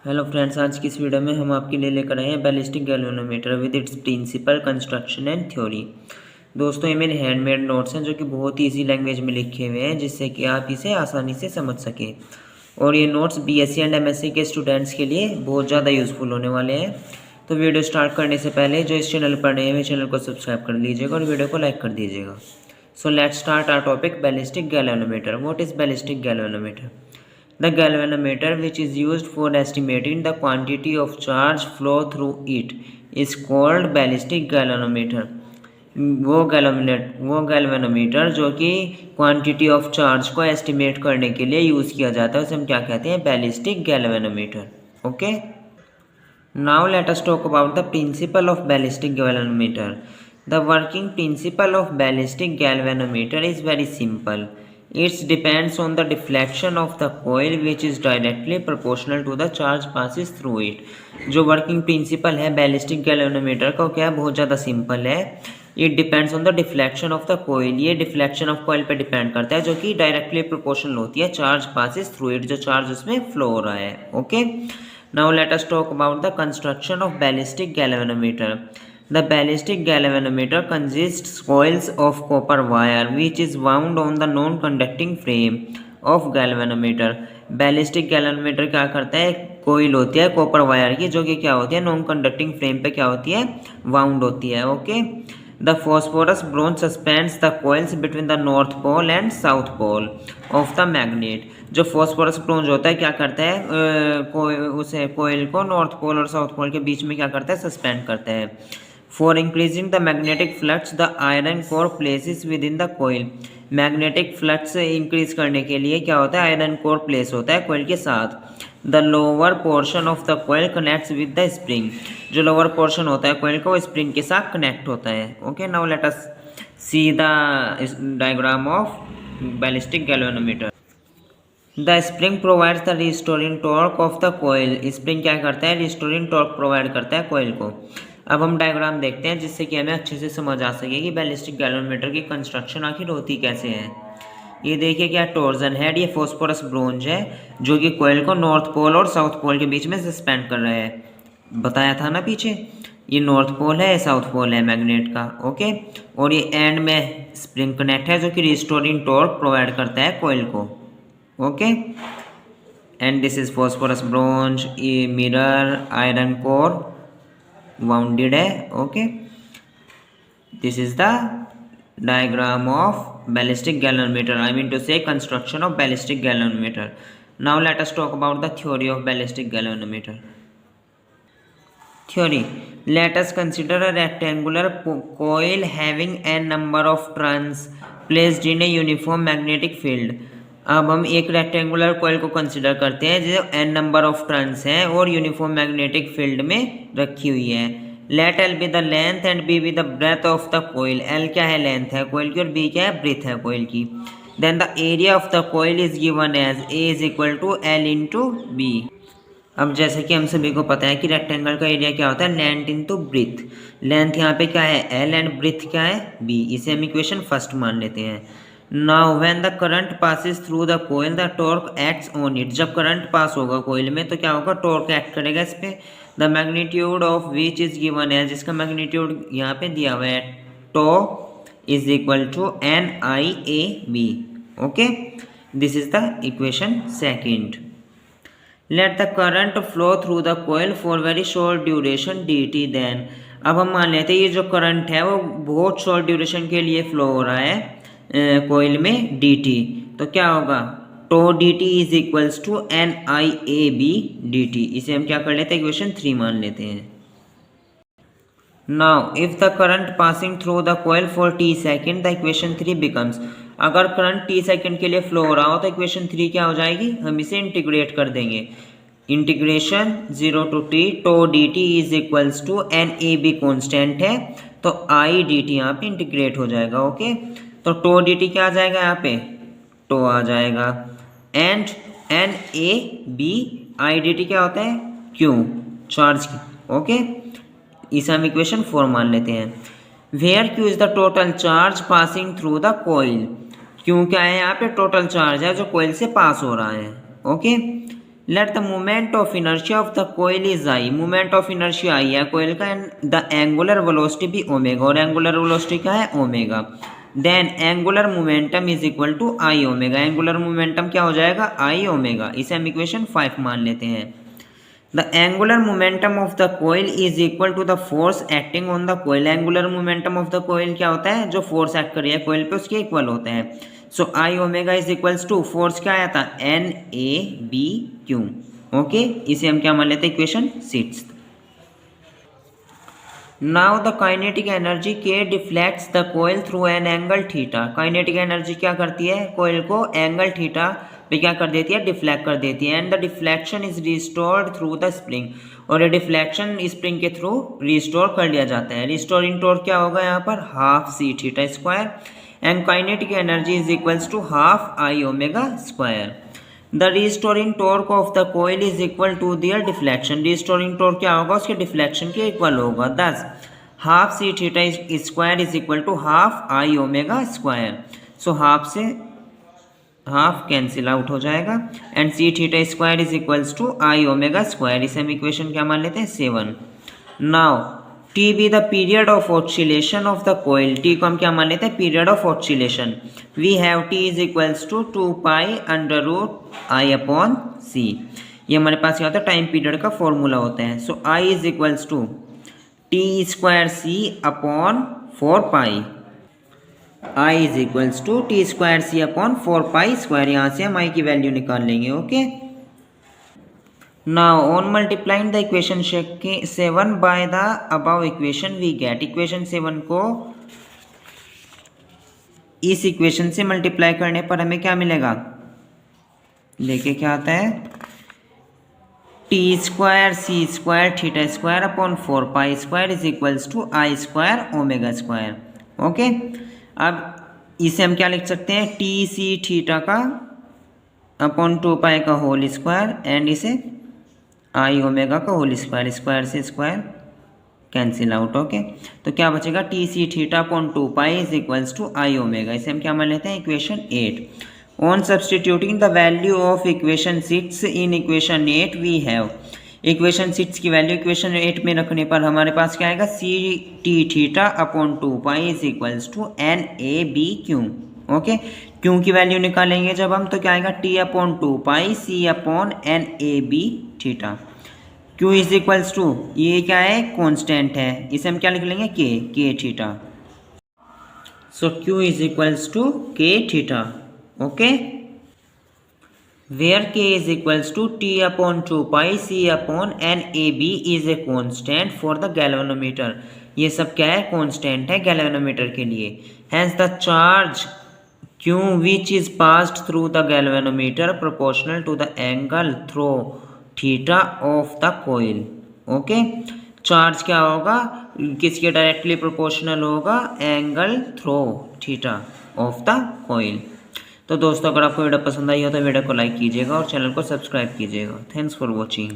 Hello friends, आज की इस वीडियो में हम आपके लिए लेकर आए हैं ballistic galvanometer with its principle, construction and theory. दोस्तों, ये मेरे हैंडमेड नोट्स हैं जो कि बहुत ही ईजी लैंग्वेज में लिखे हुए हैं, जिससे कि आप इसे आसानी से समझ सकें। और ये नोट्स बीएससी एंड एमएससी के स्टूडेंट्स के लिए बहुत ज़्यादा यूज़फुल होने वाले हैं। तो वीडियो स्टार्ट करने से पहले जो इस चैनल पर नए हैं, चैनल को सब्सक्राइब कर लीजिएगा और वीडियो को लाइक कर दीजिएगा। So let's start our topic, ballistic galvanometer. What is ballistic galvanometer? The galvanometer, which is used for estimating the quantity of charge flow through it, is called ballistic galvanometer. वो galvanometer जो कि quantity of charge को estimate करने के लिए use किया जाता है, उसे हम क्या कहते हैं? Ballistic galvanometer. Okay, now let us talk about the principle of ballistic galvanometer. The working principle of ballistic galvanometer is very simple. It depends on the deflection of the coil, which is directly proportional to the charge passes through it. जो working principle है ballistic galvanometer का, क्या है? बहुत ज़्यादा simple है। It depends on the deflection of the coil. ये deflection of coil पे डिपेंड करता है, जो कि डायरेक्टली प्रोपोर्शनल होती है चार्ज पासिस थ्रू इट, जो चार्ज उसमें फ्लो हो रहा है। Okay, now let us talk about the construction of ballistic galvanometer. The ballistic galvanometer consists coils of copper wire which is wound on the non-conducting frame of galvanometer. Ballistic galvanometer क्या करता है? कोयल होती है copper wire की, जो कि क्या होती है? नॉन कंडक्टिंग फ्रेम पे क्या होती है? वाउंड होती है। Okay, the phosphorus bronze suspends the coils between the north pole and south pole of the magnet. जो फॉस्फोरस ब्रोंज होता है क्या करता है? उसे कोयल को नॉर्थ पोल और साउथ पोल के बीच में क्या करता है? सस्पेंड करता है। For increasing the magnetic flux, the iron core places within the coil. Magnetic flux increase करने के लिए क्या होता है? आयरन कोर प्लेस होता है कोयल के साथ। The lower portion of the coil connects with the spring. जो लोअर पोर्शन होता है कोयल का, वो स्प्रिंग के साथ कनेक्ट होता है। Okay, now let us see the diagram of ballistic galvanometer. The spring provides the restoring torque of the coil. Spring क्या करता है? रिस्टोरिंग टॉर्क प्रोवाइड करता है कोयल को। अब हम डायग्राम देखते हैं, जिससे कि हमें अच्छे से समझ आ सके कि बैलिस्टिक गैल्वेनोमीटर की कंस्ट्रक्शन आखिर होती कैसे है। ये देखिए, क्या टॉर्जन हेड, ये फॉस्फोरस ब्रोंज है जो कि कोयल को नॉर्थ पोल और साउथ पोल के बीच में सस्पेंड कर रहा है। बताया था ना पीछे, ये नॉर्थ पोल है, साउथ पोल है मैग्नेट का। ओके, और ये एंड में स्प्रिंग कनेक्ट है जो कि रिस्टोरिंग टॉर्क प्रोवाइड करता है कोयल को। Okay, and this is phosphorus bronze, ये मिरर, आयरन कोर wounded है। Okay, this is the diagram of ballistic galvanometer, I mean to say construction of ballistic galvanometer. Now let us talk about the theory of ballistic galvanometer. Theory. Let us consider a rectangular coil having n number of turns placed in a uniform magnetic field. अब हम एक rectangular कोयल को consider करते हैं जो n number of turns हैं और uniform magnetic field में रखी हुई है. Let l be the length and b be the breadth of the coil. L क्या है? लेंथ है कोयल की, और बी क्या है? ब्रेथ है कोयल की. Then the area of the coil is given as a is equal to l into b. अब जैसे कि हम सभी को पता है कि रेक्टेंगल का एरिया क्या होता है? Length into breadth. लेंथ यहाँ पे क्या है? एल, एंड ब्रेथ क्या है? बी. इसे हम इक्वेशन फर्स्ट मान लेते हैं. Now when the current passes through the coil, the torque acts on it. जब करंट पास होगा कोयल में तो क्या होगा? टॉर्क एक्ट करेगा इस पे. The magnitude of which is given है, जिसका मैग्नीट्यूड यहाँ पे दिया हुआ है, to is equal to NIAB. Okay, this is the equation second. Let the current flow through the coil for very short duration dt. Then अब हम मान लेते हैं ये जो करंट है वो बहुत शॉर्ट ड्यूरेशन के लिए फ्लो हो रहा है कोयल में dt. तो क्या होगा? Tau dt is equals to NIAB dt. इसे हम क्या कर लेते हैं? इक्वेशन 3 मान लेते हैं. Now if the current passing through the coil for t second, the equation 3 becomes. अगर करंट t सेकेंड के लिए फ्लो हो रहा हो तो इक्वेशन 3 क्या हो जाएगी? हम इसे इंटीग्रेट कर देंगे. Integration 0 to t tau dt is equals to NAB constant है, तो I dt यहाँ पे इंटीग्रेट हो जाएगा. ओके, तो टो डी टी क्या आ जाएगा? यहाँ पे टो आ जाएगा. And n a b i d t क्या होता है? क्यू, चार्ज की. ओके, इसे हम इक्वेशन 4 मान लेते हैं. Where q is the total charge passing through the coil. Q क्या है? यहाँ पे टोटल चार्ज है जो कोयल से पास हो रहा है. Okay, let the moment of inertia of the coil is I, moment of inertia I है कोयल का, एंड द एंगुलर वेलोसिटी भी ओमेगा, और एंगुलर वेलोसिटी क्या है omega, then angular momentum is equal to I omega, angular momentum क्या हो जाएगा आई omega, इसे हम इक्वेशन 5 मान लेते हैं। The angular momentum of the coil is equal to the force acting on the coil, angular momentum of the coil क्या होता है, जो फोर्स एक्ट कर रही है कोयल पे उसके इक्वल होता है। So I omega is equals to force क्या आया था n a b q, okay, इसे हम क्या मान लेते हैं equation 6। Now the kinetic energy के deflects the coil through an angle theta, kinetic energy क्या करती है कोयल को एंगल थीटा पे क्या कर देती है डिफ्लेक्ट कर देती है, and the deflection is restored through the spring, और ये डिफ्लेक्शन स्प्रिंग के थ्रू रिस्टोर कर लिया जाता है। रिस्टोरिंग टॉर्क क्या होगा यहाँ पर half c theta square, and kinetic energy is equals to half I omega square. The restoring torque of the coil is equal to their deflection, restoring torque क्या होगा उसके डिफ्लेक्शन के इक्वल होगा, thus half c theta square is equal to half I omega square. So half से half cancel out हो जाएगा, and c theta square is equals to I omega square, इसे हम इक्वेशन क्या मान लेते हैं 7। Now t be the period of oscillation of the coil, t को हम क्या मान लेते हैं period of oscillation, we have t is equals to 2 pi under root I upon c, ये हमारे पास क्या होता है टाइम पीरियड का फॉर्मूला होता है। So I is equals to t square c upon 4 pi, I is equals to t square c upon 4 pi square, यहाँ से हम आई की वैल्यू निकाल लेंगे, okay. Now on multiplying the equation 7 by the above equation we get, equation 7 को इस equation से multiply करने पर हमें क्या मिलेगा, देखिए क्या आता है t square c square theta square upon 4 pi square is equals to I square omega square, okay. अब इसे हम क्या लिख सकते हैं टी सी थीटा का अपॉन 2 पाई का होल स्क्वायर, एंड इसे आई ओमेगा का होल स्क्वायर, स्क्वायर से स्क्वायर कैंसिल आउट, ओके। तो क्या बचेगा t c theta upon 2 pi is equals to I omega, इसे हम क्या मान लेते हैं equation 8। On substituting the value of equation 6 in equation 8 we have, equation 6 की वैल्यू इक्वेशन 8 में रखने पर हमारे पास क्या आएगा c t theta upon 2 pi is equals to n a b q, okay. Q की वैल्यू निकालेंगे जब हम तो क्या आएगा t upon 2 pi c upon n a b theta, q is equals to ये क्या है कांस्टेंट है, इसे हम क्या लिख लेंगे k theta, so q is equals to k theta, okay, where k is equals to t upon 2 pi c upon n a b is a constant for the galvanometer, ये सब क्या है कांस्टेंट है गैल्वेनोमीटर के लिए। hence the charge q which is passed through the galvanometer proportional to the angle throw theta of the coil, ओके। Charge क्या होगा किसके डायरेक्टली प्रोपोर्शनल होगा angle throw theta of the coil. तो दोस्तों अगर आपको वीडियो पसंद आई हो तो वीडियो को लाइक कीजिएगा और चैनल को सब्सक्राइब कीजिएगा। Thanks for watching.